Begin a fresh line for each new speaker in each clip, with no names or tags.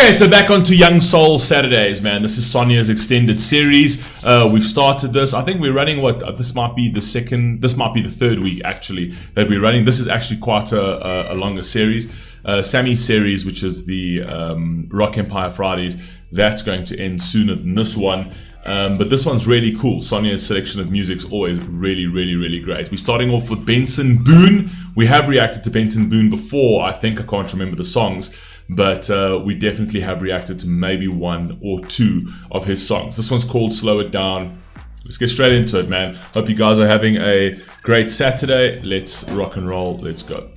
Okay, so back onto Young Soul Saturdays, man. This is Sonia's extended series. We've started this. I think we're running this might be the third week actually that we're running. This is actually quite a longer series. Sammy's series, which is the Rock Empire Fridays, that's going to end sooner than this one. But this one's really cool. Sonia's selection of music's always really, really, really great. We're starting off with Benson Boone. We have reacted to Benson Boone before. I can't remember the songs, but we definitely have reacted to maybe one or two of his songs. This one's called Slow It Down. Let's get straight into it, man. Hope you guys are having a great Saturday. Let's rock and roll. Let's go.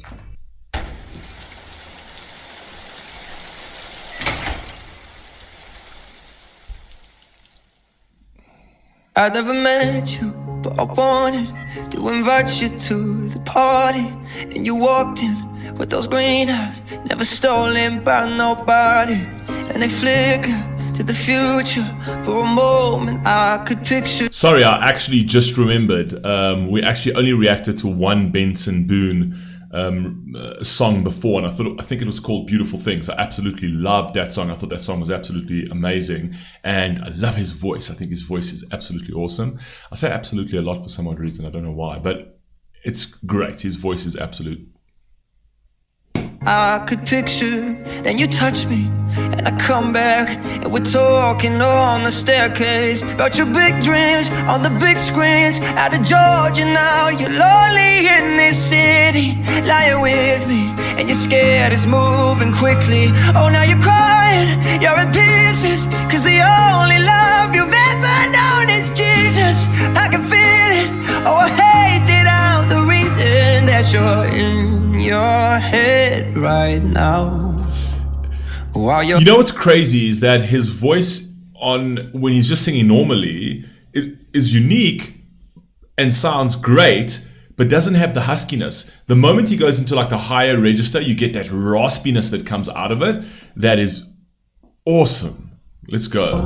I never met you, but I wanted to invite you to the party. And you walked in with those green eyes, never stolen by nobody. And they flicker to the future. For a moment I could picture.
Sorry, I actually just remembered. We actually only reacted to one Benson Boone song before, and I think it was called Beautiful Things. I absolutely loved that song. I thought that song was absolutely amazing, and I love his voice. I think his voice is absolutely awesome. I say absolutely a lot for some odd reason. I don't know why, but it's great. His voice is absolute.
I could picture, then you touch me, and I come back, and we're talking on the staircase about your big dreams on the big screens. Out of Georgia now, you're lonely in this city, lying with me, and you're scared it's moving quickly. Oh, now you're crying, you're in pieces, cause the only love you've ever known is Jesus. I can feel it, oh I hate it out, the reason that you're in your head right now. While
you know what's crazy is that his voice when he's just singing normally is unique and sounds great, but doesn't have the huskiness. The moment he goes into like the higher register, you get that raspiness that comes out of it. That is awesome. Let's go.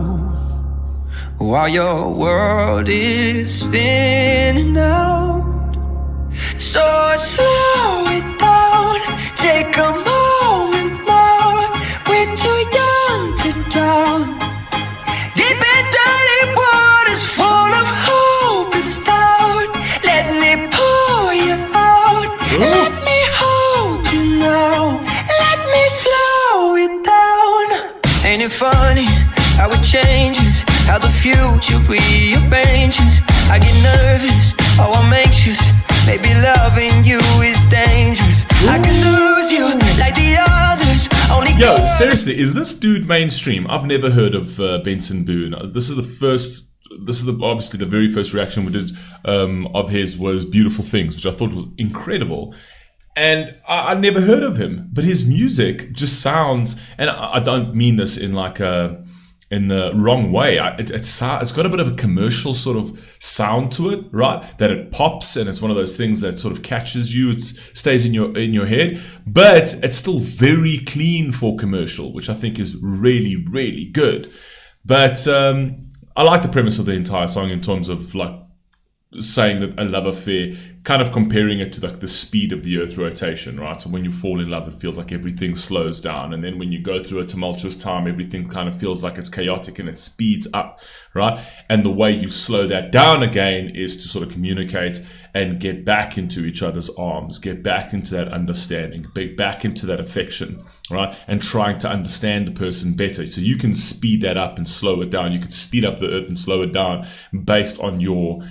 While your world is spinning out, so slow it down, take a moment now. We're too young to drown. Deep and dirty waters full of hope and doubt. Let me pour you out. Let me hold you now. Let me slow it down. Ain't it funny how it changes, how the future rearranges? I get nervous, oh I'm anxious. Maybe loving you is dangerous. I can lose you like the others. Only
Yo, seriously, is this dude mainstream? I've never heard of Benson Boone. This is obviously the very first reaction we did of his was Beautiful Things, which I thought was incredible. And I never heard of him, but his music just sounds, and I don't mean this in like in the wrong way. It's got a bit of a commercial sort of sound to it, right? That it pops, and it's one of those things that sort of catches you. It stays in your head, but it's still very clean for commercial, which I think is really, really good. But I like the premise of the entire song in terms of like saying that a love affair, kind of comparing it to like the speed of the earth rotation, right? So when you fall in love, it feels like everything slows down, and then when you go through a tumultuous time, everything kind of feels like it's chaotic and it speeds up, right? And the way you slow that down again is to sort of communicate and get back into each other's arms, get back into that understanding, get back into that affection, right? And trying to understand the person better. So you can speed that up and slow it down. You can speed up the earth and slow it down based on your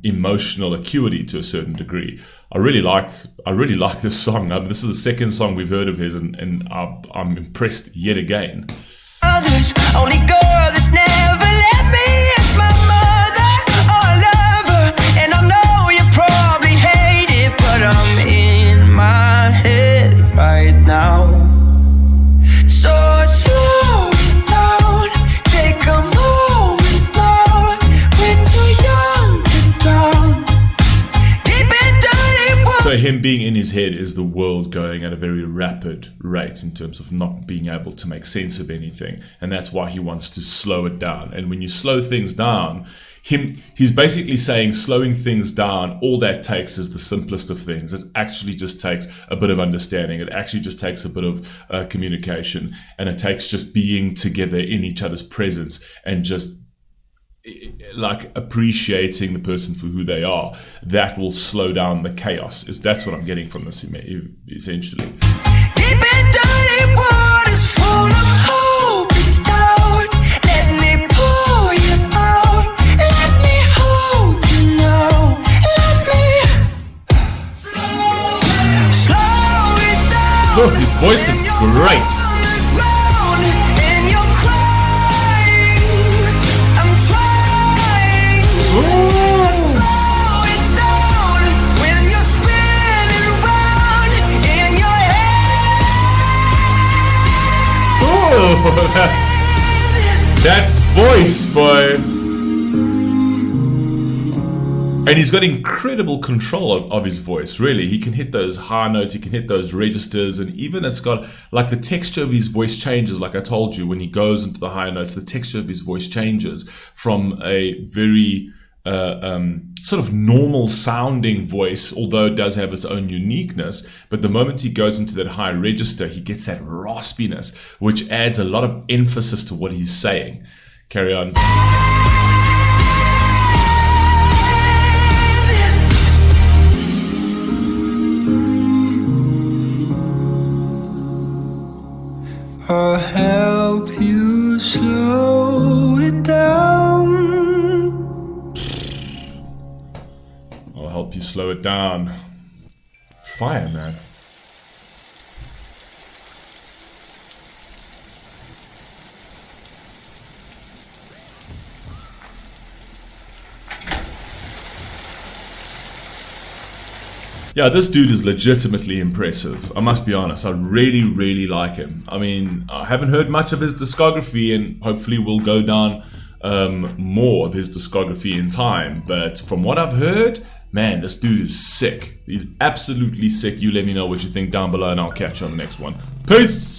emotional acuity to a certain degree. I really like this song. This is the second song we've heard of his, and I'm impressed yet again.
Others, only girl that's never let me is my mother or a lover, and I know you probably hate it, but I'm in my head right now. So slow it down, take a moment now. We're too young to drown. Deep and dirty.
So him him being in his head is the world going at a very rapid rate in terms of not being able to make sense of anything. And that's why he wants to slow it down. And when you slow things down, he's basically saying slowing things down, all that takes is the simplest of things. It actually just takes a bit of understanding. It actually just takes a bit of communication. And it takes just being together in each other's presence and just like appreciating the person for who they are. That will slow down the chaos. That's what I'm getting from this essentially.
Deep and dirty waters full of hope and stout. Let me pour you out. Let me hope you know. Let me slow it down.
Look, his voice is great. That voice, boy. And he's got incredible control of his voice, really. He can hit those high notes, he can hit those registers, and even it's got, like, the texture of his voice changes. Like I told you, when he goes into the high notes, the texture of his voice changes from a very sort of normal sounding voice, although it does have its own uniqueness. But the moment he goes into that high register, he gets that raspiness, which adds a lot of emphasis to what he's saying. Carry on.
I'll help you slow it down.
I'll help you slow it down. Fire, man. Yeah, this dude is legitimately impressive. I must be honest, I really, really like him. I mean, I haven't heard much of his discography, and hopefully we'll go down more of his discography in time. But from what I've heard, man, this dude is sick. He's absolutely sick. You let me know what you think down below, and I'll catch you on the next one. Peace!